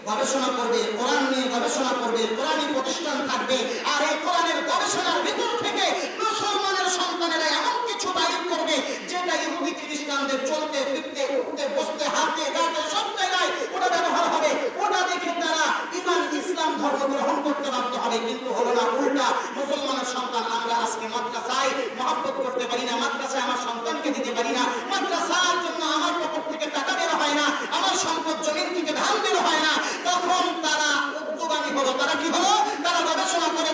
গবেষণা করবে, কোরআন নিয়ে গবেষণা করবে, কোরআনী প্রতিষ্ঠান থাকবে, আর এই কোরআনের গবেষণার ভিতর থেকে মুসলমানের সন্তানেরা এমন কিছু তারিফ করবে যেটা ইহুদি খ্রিস্টানদের চলতে ফিরতে উঠতে বসতে হাতে গাতে সব জায়গায় ওটা ব্যবহার হবে। ওটা দেখে তারা ঈমান ইসলাম ধর্ম গ্রহণ করতে বাধ্য হবে। কিন্তু হলো না, উল্টা মুসলমানের সন্তান আমরা আজকে মাদ্রাসায় মহব্বত করতে পারি না, মাদ্রাসায় আমার সন্তানকে দিতে পারি না, মাদ্রাসার জন্য আমার পকেট থেকে টাকা বের হয় না, আমার সম্পদ জমিন থেকে ধান বের হয় না। তখন তারা উদ্যোগামী হলো। তারা কি হলো? তারা গবেষণা করে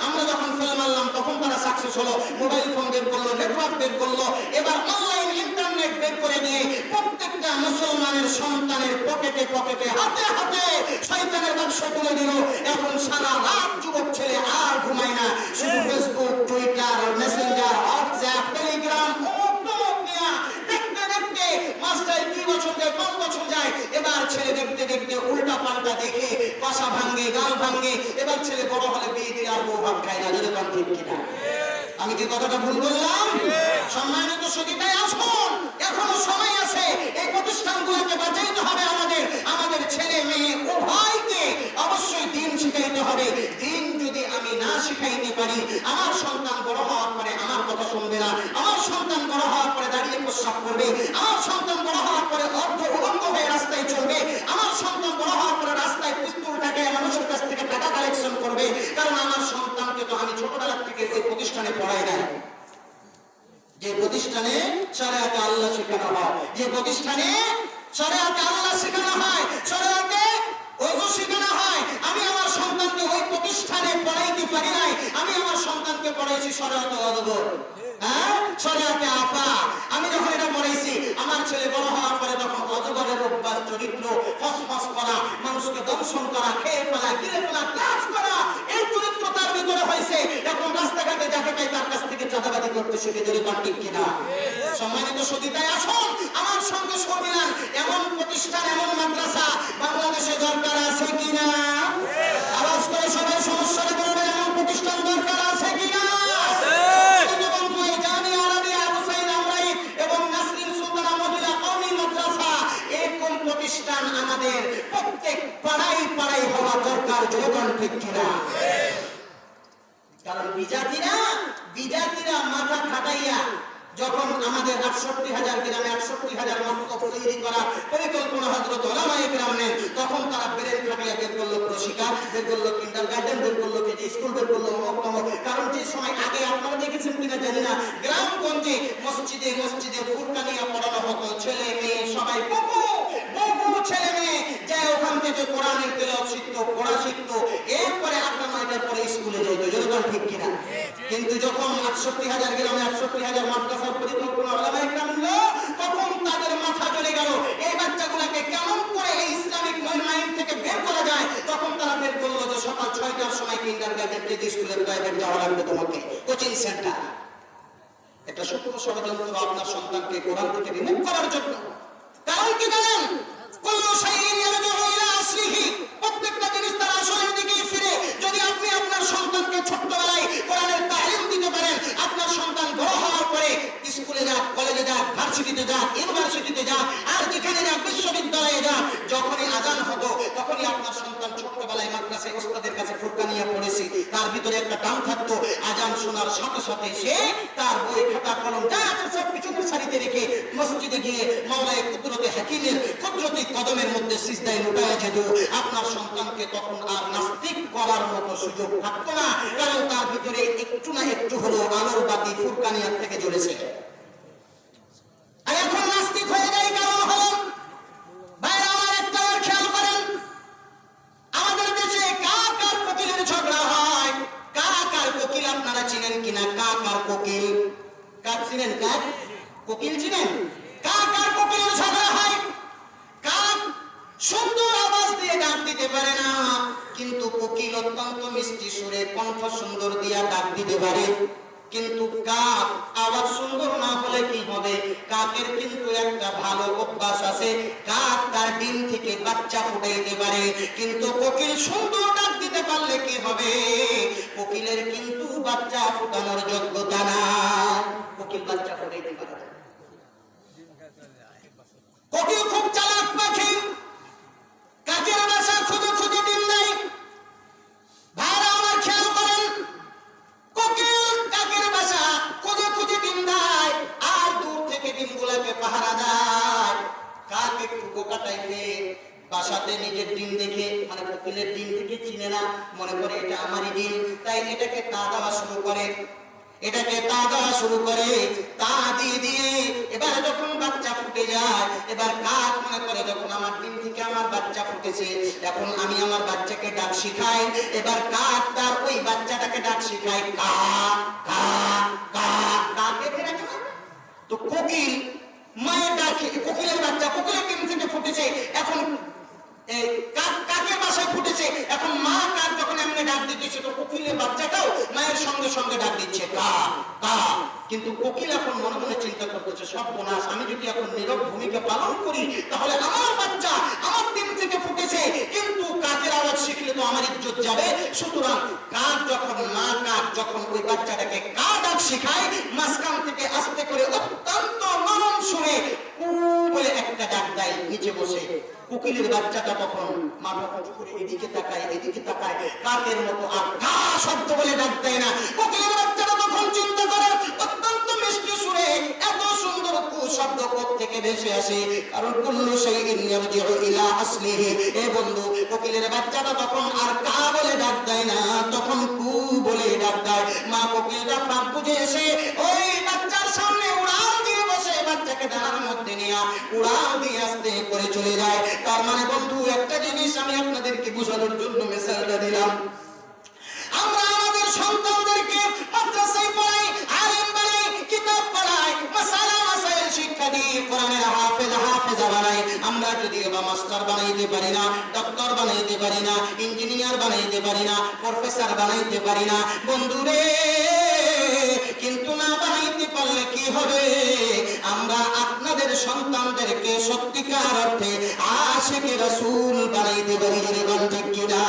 আমরা যখন ফেল মারলাম তখন তারা সাকসেস হলো। মোবাইল ফোন বের করলো, নেটওয়ার্ক বের করলো, এবার অনলাইন ইন্টারনেট বের করে নিয়ে প্রত্যেকটা মুসলমানের সন্তানের পকেটে পকেটে হাতে হাতে শয়তানের ব্যবসা তুলে দিল। এখন সারা রাত যুবক ছেলে আর ঘুমায় না, শুধু Facebook, Twitter, Messenger, WhatsApp, Telegram দেখতে দেখতে মাস্টার 2 বছর যায়, 5 বছর যায়, এবার ছেলে দেখতে দেখতে উল্টা পাল্টা দেখে পাশা ভাঙ্গে, গাল ভাঙ্গে। এবার ছেলে বড় হলে বিয়ে দিয়ে আর বউ ভাত খায় না। যদি কোন ঠিক কিনা? আমি কি কথাটা ভুল বললাম? সম্মানিত সতীতাই আসুন, এখনো সময় আছে। এই প্রতিষ্ঠানগুলোকে বাঁচাইতে হবে। আমাদের ছেলে মেয়ে উভয়কে অবশ্যই দিন শিখাইতে হবে। দিন যদি আমি না শিখাইতে পারি, আমার সন্তান বড় হওয়ার পরে আমার কথা শুনবে না, আমার সন্তান বড় হওয়ার পরে দাঁড়িয়ে প্রস্রাব করবে, আমার সন্তান বড় হওয়ার পরে অর্ধ উলঙ্গ হয়ে রাস্তায় চলবে, আমার সন্তান বড় হওয়ার পরে রাস্তায় পিস্তল টাকে মানুষের কাছ থেকে টাকা কালেকশন করবে। কারণ আমার সন্তানকে তো আমি ছোটবেলা থেকে এই প্রতিষ্ঠানে পড়াই না। যে প্রতিষ্ঠানে শরিয়াতে আল্লাহ শেখানো হয়, যে প্রতিষ্ঠানে শরিয়াতে আল্লাহ শেখানো হয়, শরিয়াতে ওযু শেখানো হয়, আমি আমার সন্তানকে ওই প্রতিষ্ঠানে পড়াইতে পারি নাই। আমি আমার সন্তানকে পড়াইছি শরিয়াতে ওযু, শরিয়াতে আফা। আমি যখন এটা পড়াইছি, আমার ছেলে বড় হওয়ার পরে তখন অজগরের অভ্যাস, চরিত্র, ফসফস করা, মানুষকে দংশন করা, খেয়ে ফেলা, গিলে ফেলা, কাজ করা, এই চরিত্র তার ভিতরে হয়েছে। এখন রাস্তাঘাটে যাকে পাই তার কাছ থেকে চাঁদাবাজি করতে শিখে। যদি ঠিক কিনা? সম্মানিত সতীতাই আসুন, আমার সঙ্গে সমিলান এমন প্রতিষ্ঠান, এমন মাদ্রাসা বাংলাদেশে দরকার আছে কিনা? আওয়াজ করে সবাই সমস্যাটা বলবেন, এমন প্রতিষ্ঠান দরকার আছে কিনা? প্রতিষ্ঠান আমাদের প্রত্যেক পাড়ায় পাড়ায় হওয়া দরকার। যখন ঠিক কিনা? কারণ বিজাতিরা মাথা খাটাইয়া যখন আমাদের ৬৮,০০০ গ্রামে ৬৮,০০০ মক্তব তৈরি করার পরিকল্পনা হযরত উলামায়ে কেরাম নেন, তখন তারা ব্রেন খাটিয়ে বের করলো প্রশিক্ষা, বের করলো কিন্ডারগার্টেন, বের করলো কেজি স্কুল, বের করলো অমুক। কারণ যে সময় আগে আপনারা দেখেছেন কিনা জানি না, গ্রামগঞ্জে মসজিদে ফুরকানিয়া পড়ানো হতো। ছেলে মেয়ে সবাই বহু ছেলে মেয়ে যায় ওখান থেকে কোরআনের তেলাওয়াত শিখতো, পড়া শিখতো, এরপরে ৮টা-৯টার পরে স্কুলে যেত। যখন ঠিক কিনা? কিন্তু যখন ৬৮,০০০ গ্রামে ৬৮,০০০ মাদ্রাসার পরিকল্পনা উলামায়ে কেরাম হলো, তখন তাদের মাথা চলে গেল এই বাচ্চাগুলোকে কেমন করে এই ইসলামিক মাইন্ড থেকে বের করা যায়। তখন তারা বের করলো যে সকাল ৬টার সময় কিন্ডারগার্টেন, কেজি স্কুলের প্রাইভেট যাওয়া লাগবে, তোমাকে কোচিং সেন্টার। একটা সূক্ষ্ম ষড়যন্ত্র আপনার সন্তানকে কোরআন থেকে রিমুভ করার জন্য। কারণ কি জানেন? কুল্লু শাইইন ইয়ারজিউ ইলা আসলিহি, প্রত্যেকটা জিনিস তার আসলের দিকেই ফিরে। যদি আপনি আপনার সন্তানকে ছোটবেলায় কোরআনের তালিম দিতে পারেন, আপনার সন্তান বড় হওয়ার পরে স্কুলে যাক, কলেজে যাক, ভার্সিটিতে যাক, ইউনিভার্সিটিতে যাক, আর যেখানে যাক, বিশ্ববিদ্যালয়ে যাক, যখনই আজান হতো তখনই আপনার সন্তান ছোটবেলায় মাদ্রাসায় ওস্তাদের কাছে ফুরকানিয়া পড়েছে, তার ভিতরে একটা টান থাকতো। আজান শোনার সাথে সাথে সে তার বই খাতা কলম যা আছে সব কিছু সারিতে রেখে মসজিদে গিয়ে মাওলায়ে কুদরতে হাকিমের কুদরতি কদমের মধ্যে সিজদায় লুটায় যেত। আপনার সন্তানকে তখন আর নাস্তিক করার মতো সুযোগ থাকতো না, কারণ তার ভিতরে একটু না একটু হলো আলোর বাতি ফুরকানিয়া থেকে জ্বলেছে। আর এখন নাস্তিক হয়ে যায় কারণ হলো, ভাইরা আমার একটা খেয়াল করেন, আমাদের দেশে কার কার কোকিলের ঝগড়া হয়, কার কোকিল আপনারা চিনেন কিনা? কার কোকিল? কার চিনেন? কার কোকিল চিনেন? কার কোকিলের ঝগড়া হয়? কাক সুন্দর আওয়াজ দিয়ে ডাক দিতে পারে না, কিন্তু কোকিল অত্যন্ত মিষ্টি সুরে কণ্ঠ সুন্দর দিয়া ডাক দিতে পারে। কিন্তু কাক আওয়াজ সুন্দর না হলে কি হবে? কাকের কিন্তু একটা ভালো অভ্যাস আছে, কাক তার ডিম থেকে বাচ্চা ফুটাইতে পারে। কিন্তু কোকিল সুন্দর ডাক দিতে পারলে কি হবে? কোকিলের কিন্তু বাচ্চা ফুটানোর যোগ্যতা না। কোকিল বাচ্চা ফুটাইতে পারে। কোকিল খুব চালাক পাখি, কাক টাইপের, বাসাতে নিজের ডিম দেখে মানে কোকিলের ডিম থেকে চিনে না, মনে করে এটা আমারই ডিম, তাই এটাকে তা দেওয়া শুরু করে, এটাকে তা দেওয়া শুরু করে, তা দিয়ে দিয়ে এবার যখন বাচ্চা ফুটে যায়, এবার কাক মনে করে যখন আমার ডিম থেকে আমার বাচ্চা ফুটেছে, এখন আমি আমার বাচ্চাকে ডাক শিখাই, এবার কাক তার ওই বাচ্চাটাকে ডাক শিখায় কা কা কা কা কে ফেরা কেন? তো কোকিল মায়ের ডাকে, কোকিলের বাচ্চা কোকিলের ডিম থেকে ফুটেছে, এখন কাকের বাসায় ফুটেছে, এখন মা কাক যখন এমনি ডাক দিচ্ছে তো কোকিলের বাচ্চাটাও মায়ের সঙ্গে সঙ্গে ডাক দিচ্ছে কা কা। কিন্তু কোকিল এখন মনে মনে চিন্তা করতেছে, সর্বনাশ, আমি যদি এখন নীরব ভূমিকা পালন করি তাহলে আমার বাচ্চা আমার ডিম থেকে ফুটেছে, কিন্তু কাকের আওয়াজ শিখলে তো আমার ইজ্জত যাবে। সুতরাং কাক যখন মা কাক যখন ওই বাচ্চাটাকে কা ডাক শিখায়, মাঝখান থেকে আস্তে করে অত্যন্ত নরম সুরে কু বলে একটা ডাক দেয় নিচে বসে। কোকিলের বাচ্চাটা তখন মাথা উঁচু করে এদিকে তাকায় এদিকে তাকায়, কাকের মতো আর কা শব্দ বলে ডাক দেয় না। কোকিলের বাচ্চাটা তখন চিন্তা করে অত্যন্ত মিষ্টি সুরে এত সুন্দর কু শব্দ কোত্থেকে ভেসে আসে, কারণ কুল্লু শাইইন ইয়ারজিউ ইলা আসলিহি। এ বন্ধু, কোকিলের বাচ্চাটা তখন আর কা বলে ডাক দেয় না, তখন কু বলে ডাক দেয়। মা কোকিলটা ফাঁক বুঝে এসে ওই বাচ্চার সামনে উড়াল দিয়ে বসে বাচ্চাকে ডানার মধ্যে নিয়ে উড়াল দিয়ে আস্তে করে চলে যায়। তার মানে বন্ধু, একটা জিনিস আমি আপনাদেরকে বোঝানোর জন্য মিসালটা দিলাম, আমরা আমাদের সন্তানদেরকে মাদ্রাসায় পড়াই, আলেম বানাই, কিতাব পড়াই, মাসালা মাসাইল শিক্ষা দিই, কোরআনের হাফেজা বানাই। আমরা যদি মাস্টার বানাইতে পারি না, ডক্টর বানাইতে পারি না, ইঞ্জিনিয়ার বানাইতে পারি না, প্রফেসর বানাইতে পারি না বন্ধুরে, কিন্তু না বানাইতে পারলে কি হবে? আমরা আপনাদের সন্তানদেরকে সত্যিকার অর্থে আশিকে রাসূল বানাইতে পারি। এরকম ঠিক কিনা?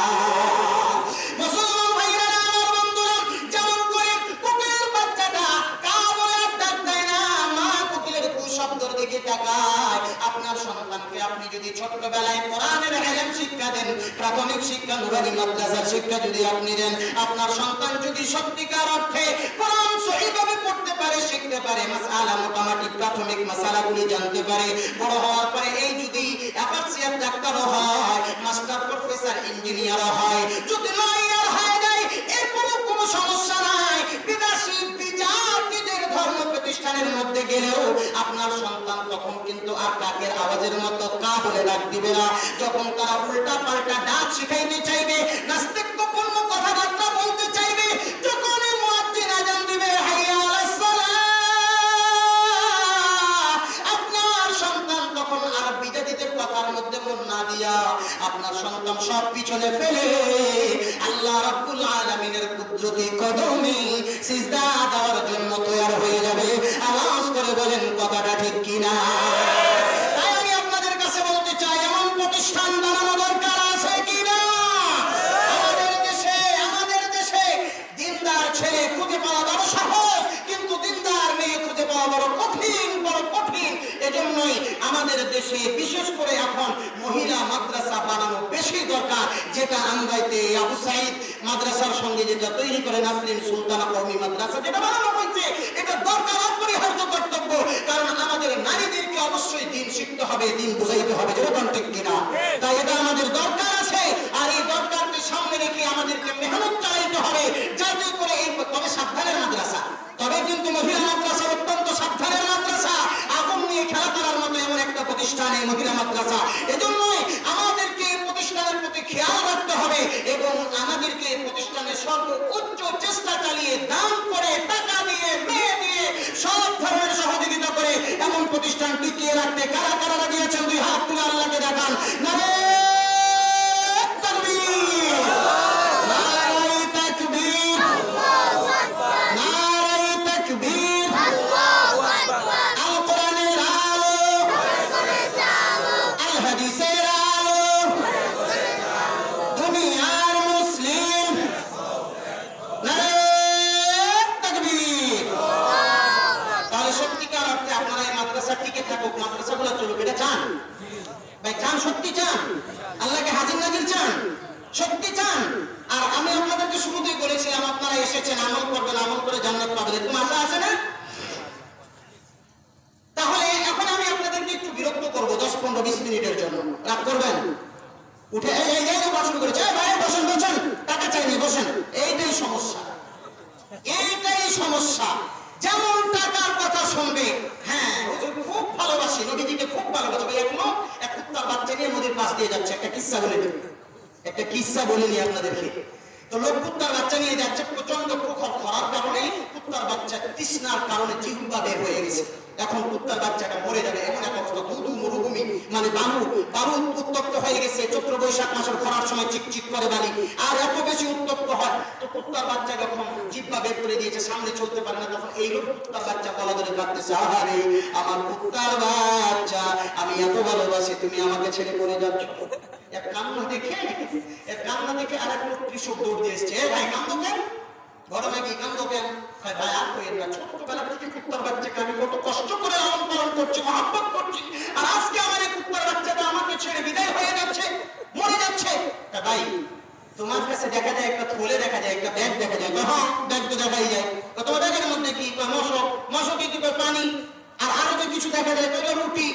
মুসলমান ভাইরা আমার বন্ধুরা, যেমন করে কোকিলের বাচ্চাটা কা বলে ডাক দেয় না, মা কোকিলের কুশব্দের দিকে তাকায়। আপনার সন্তানকে আপনি যদি ছোটবেলায় কোরআনের ইলম শিক্ষা দেন, প্রাথমিক শিক্ষা নুরানি মাদ্রাসার শিক্ষা যদি আপনি দেন, আপনার সন্তান যদি সত্যিকার অর্থে কোরআন সহিভাবে পড়তে পারে, শিখতে পারে, মাসআলা মোটামুটি প্রাথমিক মাসালাগুলি জানতে পারে, বড় হওয়ার পরে এই যদি এফআরসিআর ডাক্তারও হয়, মাস্টার প্রফেসর ইঞ্জিনিয়ারও হয়, যদি লয়ার হয়ে যায়, এরপরও কোনো সমস্যা নাই। বিদেশি বিজাতিদের ধর্ম প্রতিষ্ঠানের মধ্যে গেলেও আপনার সন্তান তখন কিন্তু আর কাকের আওয়াজের মতো কা বলে ডাক দিবে না। যখন তারা উল্টা পাল্টা ডাক শিখাইতে চাইবে, নাস্তিকপূর্ণ কথাবার্তা বলতে চাইবে, যখন মুয়াজ্জিন আযান দিবে হাইয়া আলাস সালাহ, আপনার সন্তান তখন আর বিজাতিদের কথার মধ্যে মন না দিয়া আপনার সন্তান সব পিছনে ফেলে আল্লাহ রাব্বুল আলামিনের কুদরতি কদমে সিজদা দেওয়ার জন্য তৈরি হয়ে যাবে। আওয়াজ করে বলেন কথাটা ঠিক কিনা? তাই আমি আপনাদের কাছে বলতে চাই, এমন প্রতিষ্ঠান বানানো দরকার আছে কিনা? আমাদের দেশে দিনদার ছেলে খুঁজে পাওয়া বড় সহজ, কিন্তু দিনদার মেয়ে খুঁজে পাওয়া বড় কঠিন, বড় কঠিন। এজন্যই আমাদের দেশে বিশেষ করে এখন মহিলা মাদ্রাসা বানানো বেশি দরকার, যেটা আঙ্গাইতে আবু সাইদ মাদ্রাসার সঙ্গে যেটা তৈরি করে নাসরিন সুলতানা কওমি মাদ্রাসা যেটা বানানো হয়েছে, এটা দরকার, অপরিহার্য কর্তব্য। কারণ আমাদের নারীদেরকে অবশ্যই দিন শিখতে হবে, দিন বুঝাইতে হবে, যেরকম ঠিক কিনা? তাই এটা আমাদের দরকার আছে, আর এই দরকারকে সামনে রেখে আমাদেরকে মেহনত চালাইতে হবে, যাতে করে এই, তবে সাবধানের মাদ্রাসা, তবে কিন্তু মহিলা মাদ্রাসা অত্যন্ত সাবধানের মাদ্রাসা, আগুন নিয়ে খেলা করার মতো এমন একটা প্রতিষ্ঠান এই মহিলা মাদ্রাসা। এজন্যই আমাদেরকে এই প্রতিষ্ঠানের প্রতি খেয়াল রাখতে হবে এবং আমাদেরকে এই প্রতিষ্ঠানের সর্বোচ্চ চেষ্টা চালিয়ে দান করে, টাকা দিয়ে, মেয়ে দিয়ে, সব ধরনের সহযোগিতা করে এমন প্রতিষ্ঠান টিকিয়ে রাখতে কারা কারা লাগিয়েছেন? দুই হাত তুলে আল্লাহকে দেখান। নারে তাকবীর, নারে তাকবীর, নারে তাকবীর, আল্লাহু আকবার। আল কোরআনের আলো, আল হাদিসের আলো, দুনিয়ার মুসলিম, নারে তাকবীর। তাহলে সত্যিকার অর্থে আপনারা এই মাদ্রাসা টিকে থাকুক, মাদ্রাসাগুলো চলুক, এটা চান ভাই? চান? সত্যি চান? আল্লাহকে হাজির নাজির চান? সত্যি চান? আর আমি আপনাদেরকে শুরুতেই বলেছিলাম, আপনারা এসেছেন, আমল করবেন, আমল করে জান্নাত পাবেন, এরকম আশা আছে না? তাহলে এখন আমি আপনাদেরকে একটু বিরক্ত করবো 10-15-20 মিনিটের জন্য। রাগ করবেন? উঠে এই বসন করেছে, ভাই বসেন বসেন, টাকা চাইনি বসেন। এইটাই সমস্যা, এইটাই সমস্যা। যেমন টাকার কথা শুনবে, হ্যাঁ খুব ভালোবাসি, নবীজিকে খুব ভালোবাসি, এখনো এক কুত্তার বাচ্চা নিয়ে নদীর পাশ দিয়ে যাচ্ছে। একটা কিস্সা বলে দিই, একটা কিস্সা বলিনি আপনাদেরকে। তো লোক কুত্তার বাচ্চা নিয়ে যাচ্ছে, প্রচন্ড প্রখর খরার কারণে কুত্তার বাচ্চা তৃষ্ণার কারণে জিহ্বা বের হয়ে গেছে। এখন কুত্তার বাচ্চাটা মরে যাবে, এমন এক অবস্থা, ধুধু মরুভূমি, মানে বারুদ উত্তপ্ত হয়ে গেছে। চৈত্র বৈশাখ মাসের খরার সময় চিকচিক করে বালি, আর এত বেশি উত্তপ্ত হয়। তো কুত্তার বাচ্চা যখন জিহ্বা বের করে দিয়েছে, সামনে চলতে পারে না, তখন এই লোক কুত্তার বাচ্চা গলা ধরে কাঁদতেছে, আহারে আমার কুত্তার বাচ্চা, আমি এত ভালোবাসি, তুমি আমাকে ছেড়ে পড়ে যাচ্ছ। এক কান্না দেখে আর এক লোক কৃষক দৌড় দিয়ে এসছে, ভাই কান্দো কেন? ঘটনা কি, কান্দো কেন? ভাই আর কইেন না, ছোটবেলা থেকে কুত্তার বাচ্চাকে আমি কত কষ্ট করে লালন পালন করছি, মহব্বত করছি, আর আজকে আমার এই কুত্তার বাচ্চাটা আমাকে ছেড়ে বিদায় হয়ে যাচ্ছে, মরে যাচ্ছে। ভাই তোমার কাছে দেখা যায় একটা থলে, দেখা যায় একটা ব্যাগ, দেখা যায়, হ্যাঁ ব্যাগ তো দেখাই যায়, তোমার ব্যাগের মধ্যে কি? মশকে কি পানি, আর আরো যে কিছু দেখা যায় রুটি।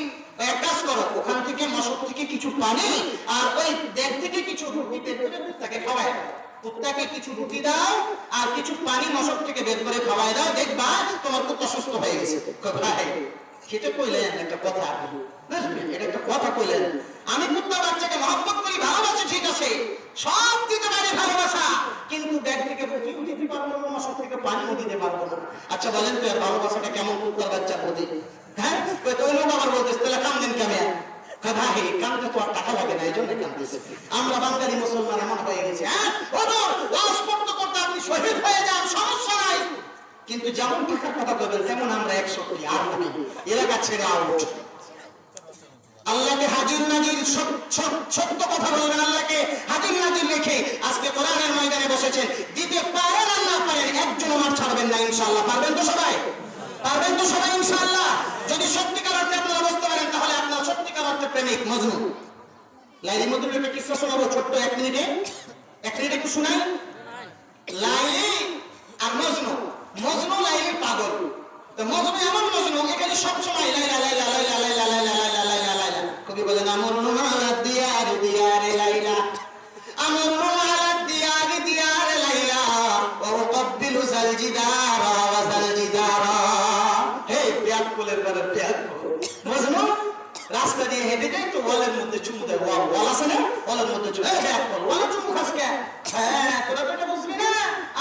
এক কাজ করো, ওখান থেকে মশক থেকে কিছু পানি আর ওই ব্যাগ থেকে কিছু রুটি বের করে কুত্তাকে খাওয়ায়, কুত্তাকে কিছু রুটি দাও আর কিছু পানি মশক থেকে বের করে খাওয়াই দাও, দেখবা তোমার কুত্তা সুস্থ হয়ে গেছে। ভাই খেতে কইলেন একটা কথা, এটা একটা কথা কইলেন। আমি কুত্তা বাচ্চাকে মহব্বত করি, ভালোবাসি, ঠিক আছে, সব দিতে পারি ভালোবাসা, কিন্তু ব্যাগ থেকে রুটি দিতে পারবো না, মশক থেকে পানিও দিতে পারবো না। আচ্ছা বলেন তো ভালোবাসাটা কেমন কুত্তার বাচ্চার প্রতি? হ্যাঁ ওই লোক আবার বলতেছে, তাহলে কান্দেন কেমন? ভাই কান্দতে তো আর টাকা লাগে না, এই জন্য কান্দতেছে। আমরা বাঙালি মুসলমান এমন হয়ে গেছে, হ্যাঁ ওয়াজ করতে করতে আপনি শহীদ হয়ে যান, সমস্যা নাই, কিন্তু যেমন টাকার কথা বলবেন তেমন আমরা 100 কোটি আর নাই, এলাকা ছেড়ে আউট। আল্লাহকে হাজির নাজির সত্য কথা বলবেন, আল্লাহকে হাজির নাজির রেখে আজকে কোরআনের ময়দানে বসেছেন, দিতে পারেন আর না পারেন, একজনও মাঠ ছাড়বেন না ইনশাআল্লাহ। পারবেন তো সবাই? পারবেন তো সবাই ইনশাআল্লাহ? যদি সত্যিকার অর্থে আপনারা বুঝতে পারেন, তাহলে আপনার সত্যিকার অর্থে প্রেমিক। মজনু, লাইলি মজনুর একটা কিস্সা শোনাবো ছোট্ট 1 মিনিটে, 1 মিনিট একটু শোনাই। লাইলি আর মজনু, মজনু লাইলির পাগল। তো মজনু এমন মজনু, এখানে সব সময় লাইলা লাইলা লাইলা লাইলা লাইলা লাইলা লাইলা লাইলা। কবি বলেন, আমর নুমালাদ দিয়ারে দিয়ারে লাইলা, আমর নুমালাদ দিয়ারে দিয়ারে লাইলা, ও কব্বিলু সালজিদারা ওয়া সালজিদারা। হে প্যাক কোলের পরে প্যাক মজনু রাস্তা দিয়ে হেঁটে যায়, তো ওয়ালের মধ্যে চুমু দেয়, ওয়াল আছে না, ওয়ালের মধ্যে চুমু, এই ব্যাক কর, ওয়ালে চুমু খাস কে? হ্যাঁ তোরা তো এটা বুঝবি না,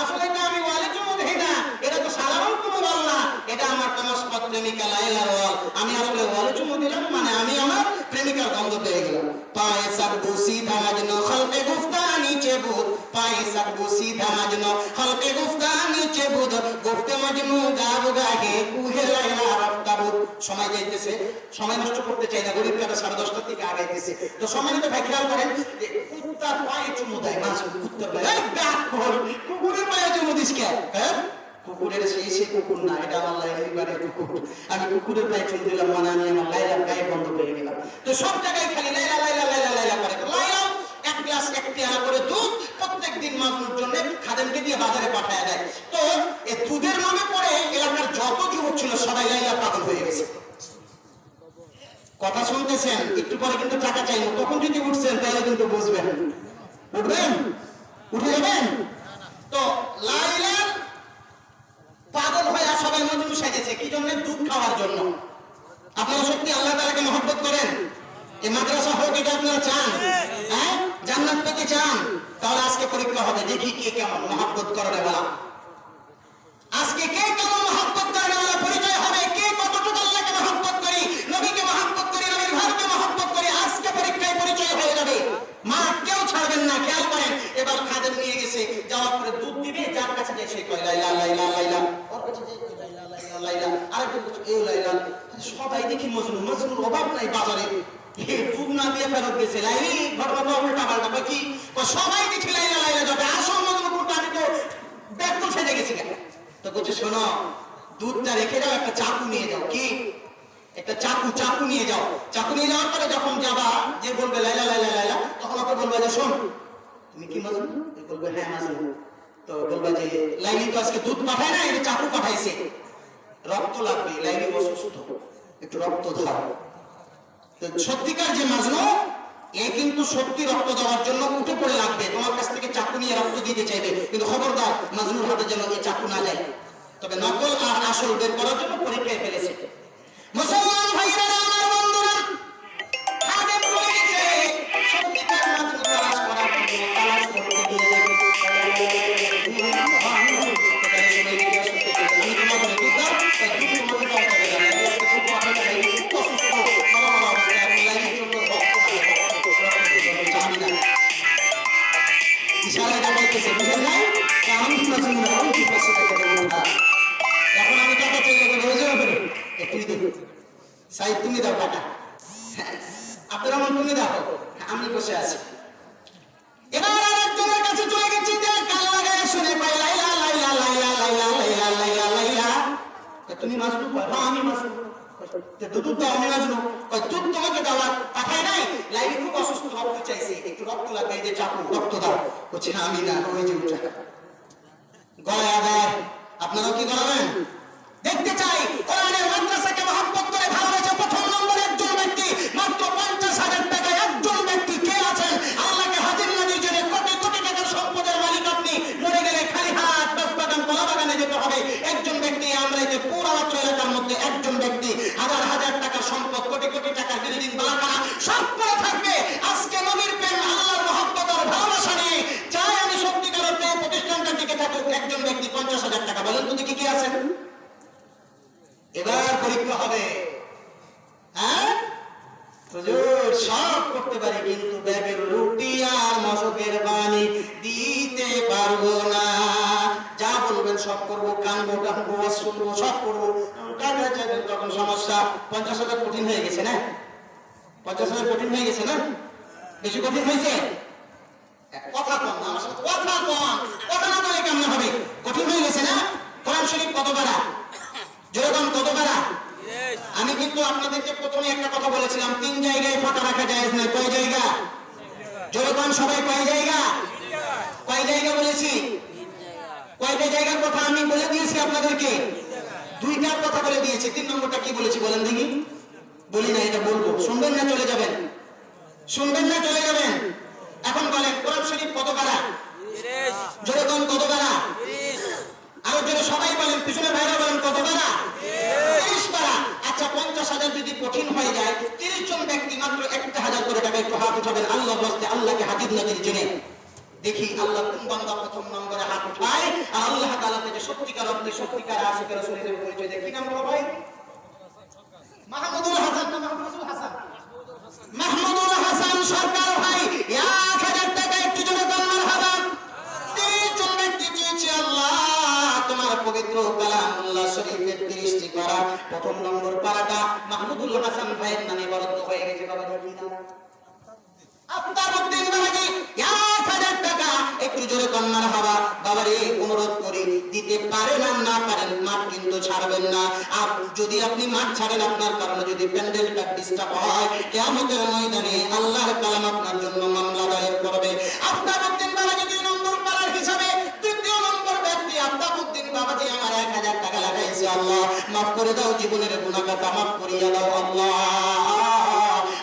আসলে এটা আমি ওয়ালে চুমু দেই না, এটা তো সাধারণ কোনো ওয়াল না, এটা আমার তমস্পদ প্রেমিকা লাইলার ওয়াল। আমি আসলে ওয়ালে চুমু দিলাম, মানে আমি আমার প্রেমিকার গন্ধ পেয়ে গেলাম। পায়ে সাকবু সিধা মাজনো খলকে গুফতা নিচে বুদ, পায়ে সাকবু সিধা মাজনো খলকে গুফতা নিচে বুদ, গুফতে মাজনু গাব গাহে কুহে লাইলা রাফতা বুদ। সময় যাইতেছে, সময় নষ্ট করতে চাই না, গরিব কাটা 10:30 থেকে আগাইতেছে। তো সময় নিতে ভাই খেয়াল করেন, কুত্তার পায়ে চুমু দেয়, মাঝে কুত্তার পায়ে, কুকুরের পায়ে চুমু দিস কে? হ্যাঁ কুকুরের সেই কুকুর না, এটা আমার লাইলার বাড়ির কুকুর, আমি কুকুরের পায়ে চুমু দিলাম, মানে আমি আমার লাইলার গায়ে বন্ধ করে গেলাম। তো সব জায়গায় খালি লাইলা লাইলা লাইলা লাইলা করে। লাইলা 1 গ্লাস 1 পেয়ালা করে দুধ প্রত্যেকদিন মাজনুর জন্য খাদেমকে দিয়ে বাজারে পাঠায় দেয়। তো এই দুধের নামে পড়ে এলাকার যত যুবক ছিল সবাই লাইলা পাগল হয়ে গেছে। কথা শুনতেছেন? একটু পরে কিন্তু টাকা চাইবো, তখন যদি উঠছেন তাহলে কিন্তু বুঝবেন। উঠবেন? উঠে যাবেন? তো লাইলার পাগল হয়ে সবাই মজনু সাজেছে, কি জন্য? দুধ খাওয়ার জন্য। আপনারা সত্যি আল্লাহ তাআলাকে মহব্বত করেন? এই মাদ্রাসা হোক, এটা আপনারা চান? হ্যাঁ জান্নাত পেতে চান? তাহলে আজকে পরীক্ষা হবে, দেখি কে কেমন মহব্বত করে বলা। আজকে কে কেমন মহব্বত করে বলা পরিচয় হবে, কে কতটুকু আল্লাহকে মহব্বত করি, নবীকে মহব্বত করি, নবীর ঘরকে মহব্বত করি, আজকে পরীক্ষায় পরিচয় হয়ে যাবে। মা কেউ ছাড়বেন না। খেয়াল করেন, এবার খাদেম নিয়ে গেছে, যাওয়ার পরে দুধ দিবে, যার কাছে যায় সে কয় লাইলা লাইলা লাইলা, ওর কাছে যায় লাইলা লাইলা লাইলা, আরেকজন বলছে এই লাইলা। সবাই দেখি মজনু, মজনুর অভাব নাই বাজারে, দুধ না দিয়ে ফেরত গেছে। লাইলি ঘটনা তো উল্টা পাল্টা, কি সবাই দেখি লাইলা লাইলা যাবে, আসল মজনু কোনটা? আমি তো ব্যাকুল সেজে গেছি কেন? তো বলছে শোনো, দুধটা রেখে যাও, একটা চাকু নিয়ে যাও। কি? একটা চাকু নিয়ে যাও। চাকু নিয়ে যাওয়ার পরে যখন যাবা, যে বলবে লাইলা লাইলা লাইলা, তখন ওকে বলবে যে শোন তুমি কি মজনু? বলবে হ্যাঁ মজনু। তো বলবে যে লাইলি তো আজকে দুধ পাঠায় না, এটা চাকু পাঠাইছে, রক্ত লাগবে, লাইলি অসুস্থ, একটু রক্ত দাও। তো সত্যিকার যে মজনু কিন্তু সত্যি রক্ত দেওয়ার জন্য উঠে পড়ে লাগবে, তোমার কাছ থেকে চাকু নিয়ে রক্ত দিতে চাইবে, কিন্তু খবরদার মাজনুর হাতে যেন এই চাকু না যায়। তবে নকল আর আসল বের করার জন্য পরীক্ষায় ফেলেছে। মুসলমান ভাইরা, আমার বন্ধুরা, খাদেম চলে গেছে সত্যিকার মাজনুর তালাশ করার জন্য, তালাশ করতে গিয়ে তুমি দাও টাকা, আব্দুর রহমান তুমি দাও, আমি বসে আছি। এবার আরেকজনের কাছে চলে গেছি, যে কান লাগায় শুনে পাই লাইলা লাইলা লাইলা লাইলা লাইলা লাইলা লাইলা। তুমি মাজনু? হ্যাঁ আমি মাজনু। দুধ দাও, আমি মাজনু। দুধ তোমাকে দেওয়ার পাঠায় নাই, লাইলি খুব অসুস্থ, রক্ত চাইছে, একটু রক্ত লাগবে, এই যে চাকু, রক্ত দাও। বলছে আমি না, ওই যে উঠে গলায় আদায়। আপনারাও কি করাবেন? দেখতে চাই কোরআনের মাদ্রাসাকে মহব্বত করে ভালোবেসে প্রথম নম্বরে একজন ব্যক্তি, মাত্র 50,000 টাকায় একজন ব্যক্তি কে আছেন? আল্লাহকে হাজির নাজির জেনে কোটি কোটি টাকার সম্পদের মালিক আপনি, মরে গেলে খালি হাত বাগান কলা বাগানে যেতে হবে। একজন ব্যক্তি, আমরা এই যে পুরো অত্র এলাকার মধ্যে একজন ব্যক্তি হাজার হাজার টাকার সম্পদ, কোটি কোটি টাকার বিল্ডিং বালাখানা সব করে থাকবে। আজকে নবীর প্রেম, আল্লাহর মহব্বত আর ভালোবাসা নিয়ে চাই আমি সত্যিকার অর্থে প্রতিষ্ঠানটা টিকে থাকুক, একজন ব্যক্তি 50,000 টাকা। বলেন তো দেখি কি আছেন? এবার পরীক্ষা হবে। হ্যাঁ হুজুর সব করতে পারি, কিন্তু ব্যাগের রুটি আর মশকের পানি দিতে পারবো না। যা বলবেন সব করবো, কানবো টানবো, শুনবো, সব করবো, টাকা চাইবেন তখন সমস্যা। 50,000 কঠিন হয়ে গেছে না? 50,000 কঠিন হয়ে গেছে না? বেশি কঠিন হয়েছে? কথা কম না আমার সাথে, কথা কম, কথা না বলে কেমন হবে? কঠিন হয়ে গেছে না? কোরআন শরীফ কত পারা? যেরকম কত পারা? আমি কিন্তু আপনাদেরকে প্রথমে একটা কথা বলেছিলাম, 3 জায়গায় ফাঁকা রাখা জায়েজ নয়। কয় জায়গা? যেরকম সবাই কয় জায়গা? কয় জায়গা বলেছি? কয়টা জায়গার কথা আমি বলে দিয়েছি আপনাদেরকে? 2টার কথা বলে দিয়েছি। 3 নম্বরটা কি বলেছি বলেন দেখি? বলি না, এটা বলবো। শুনবেন না চলে যাবেন? শুনবেন না চলে যাবেন? এখন বলেন কোরআন শরীফ কত পারা? যেরকম কত পারা? আরো যদি সবাই বলেন, পিছনে ভাইরা বলেন কত পারা? 30 পারা। আচ্ছা 50,000 যদি কঠিন হয়ে যায়, 30 জন ব্যক্তি মাত্র 1,000 করে টাকা, একটু হাত উঠাবেন আল্লাহর রাস্তায়, আল্লাহকে হাজির নাজির জেনে। দেখি আল্লাহ কোন বান্দা প্রথম নম্বরে হাত উঠায়, আর আল্লাহ তাআলা থেকে সত্যিকার অর্থে সত্যিকার আশিকের রাসূলের পরিচয় দেয়। কি নাম বলো ভাই? মাহমুদুল হাসান না মাহমুদুল হাসান? মাহমুদুল হাসান সরকার ভাই 1,000 টাকা, একটু জোরে বলেন মারহাবা। 30 জন ব্যক্তি চেয়েছে আল্লাহ তোমার পবিত্র কালামুল্লাহ শরীফের 30টি পারা, প্রথম নম্বর পারাটা মাহমুদুল হাসান ভাইয়ের নামে বরাদ্দ হয়ে গেছে। বাবা কি নাম? আফতাবউদ্দিন বাবাজি 1,000 টাকা, একটু জোরে বলেন মারহাবা। বাবারে অনুরোধ করি, দিতে পারেন আর না পারেন মাঠ কিন্তু ছাড়বেন না। আর যদি আপনি মাঠ ছাড়েন, আপনার কারণে যদি প্যান্ডেলটা ডিস্টার্ব হয়, কিয়ামতের ময়দানে আল্লাহর কালাম আপনার জন্য মামলা দায়ের করবে। আফতাবউদ্দিন বাবাজি 2 নম্বর পারার হিসাবে তৃতীয় নম্বর ব্যক্তি আফতাবউদ্দিন বাবাজি আমার 1,000 টাকা লাগাইছে। আল্লাহ মাফ করে দাও, জীবনের গুনাহটা মাফ করিয়া দাও আল্লাহ।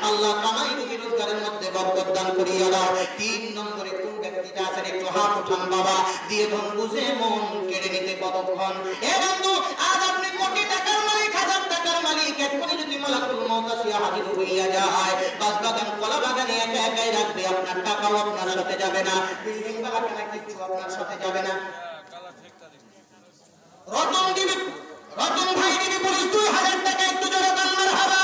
আল্লাহ কামাই রুজি রোজগারের মধ্যে বরকত দান করিয়া দাও। 3 নম্বরে কোন ব্যক্তিটা আছেন একটু হাত উঠান বাবা। দিয়ে ধন বুঝে মন কেড়ে নিতে কতক্ষণ? এ বন্ধু, আজ আপনি কোটি টাকার মালিক, 1000 টাকার মালিক, এক্ষুনি যদি মালাকুল মউত আসিয়া হাজির হইয়া যায়, বাগান কলা বাগানে একা একাই রাখবে, আপনার টাকাও আপনার সাথে যাবে না, বিল্ডিং বাগানে কিছু আপনার সাথে যাবে না। রতন ভাই দিবি পুলিশ 2,000 টাকা, একটু জোরে বলেন মারহাবা।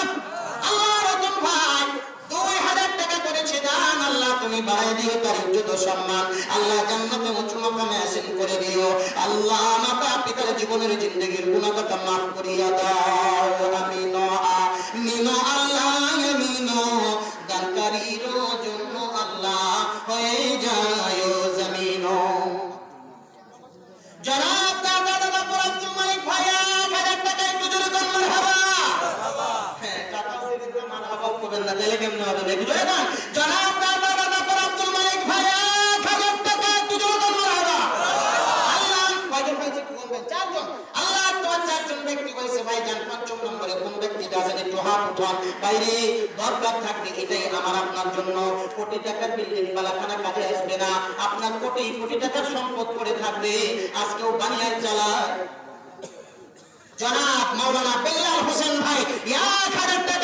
আল্লাহ রতন ভাই 2,000 টাকা করেছে দান, আল্লাহ তুমি বাড়ায় দিও তার ইজ্জত ও সম্মান, আল্লাহ জান্নাতে উঁচু মাকামে আসীন করে দিও। আল্লাহ মাতা পিতার জীবনের জিন্দেগীর গুনাহটা মাফ করিয়া দাও। আমিন আমিন আল্লাহ আমিন। দানকারীর জন্য আল্লাহ হয়ে যায় জমিন। জনাব দাদা দাদা পুরাতন মালিক ভাই 1,000 টাকা, একটু জোরে বলেন মারহাবা। হ্যাঁ টাকা দিবেন না, মারহাবা করবেন না, তাহলে কেমনে হবে? একটু জোরে বলেন জনাব দাদা দাদা পুরাতন মালিক ভাই 1,000 টাকা, একটু জোরে বলেন মারহাবা। আল্লাহ কয়জন হয়েছে কি বলবেন? 4 জন। আল্লাহ তোমার 4 জন ব্যক্তি হয়েছে ভাই জান। 5 নম্বরে কোন ব্যক্তিটা আছেন একটু হাত সমর্থন। বাইরে দরকার থাকবে এটাই আমার আপনার জন্য। কোটি টাকার বিল্ডিং বালাখানা কাজে আসবে না। আপনার কোটি কোটি টাকার সম্পদ করে থাকবে, আজকেও বানিয়ায় চালায়। জনাব মাওলানা বেল্লাল হোসেন ভাই 1000 টাকা